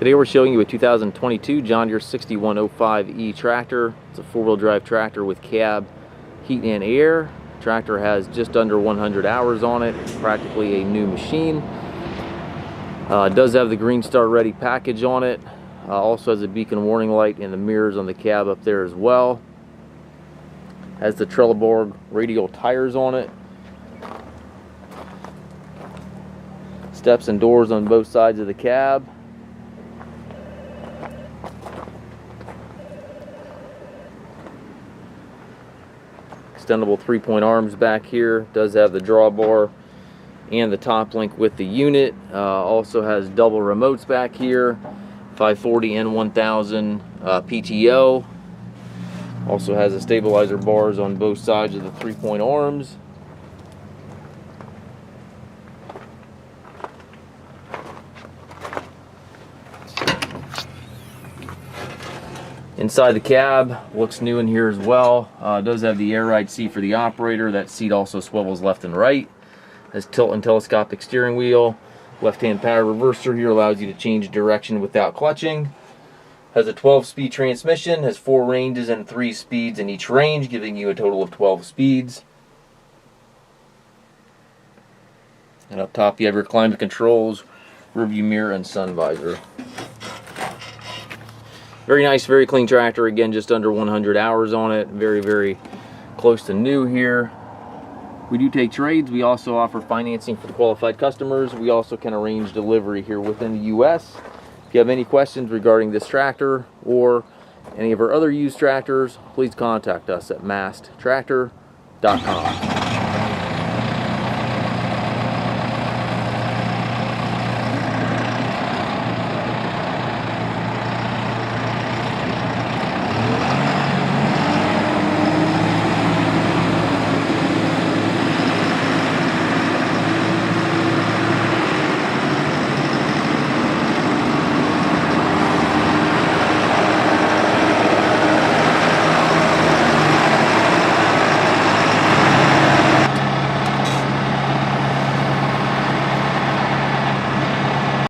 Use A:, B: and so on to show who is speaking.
A: Today we're showing you a 2022 John Deere 6105E tractor. It's a four-wheel drive tractor with cab, heat and air. Tractor has just under 100 hours on it. It's practically a new machine. It does have the GreenStar Ready package on it. Also has a beacon warning light and the mirrors on the cab up there as well. Has the Trelleborg Radial tires on it. Steps and doors on both sides of the cab. Extendable 3-point arms back here. Does have the drawbar and the top link with the unit. Also has double remotes back here, 540 and 1000 PTO. Also has the stabilizer bars on both sides of the 3-point arms. Inside the cab, looks new in here as well. Does have the air ride seat for the operator. That seat also swivels left and right. Has tilt and telescopic steering wheel. Left-hand power reverser here allows you to change direction without clutching. Has a 12-speed transmission. Has 4 ranges and 3 speeds in each range, giving you a total of 12 speeds. And up top you have your climate controls, rearview mirror, and sun visor. Very nice, very clean tractor. Again, just under 100 hours on it. Very, very close to new here. We do take trades. We also offer financing for the qualified customers. We also can arrange delivery here within the U.S. If you have any questions regarding this tractor or any of our other used tractors, please contact us at masttractor.com.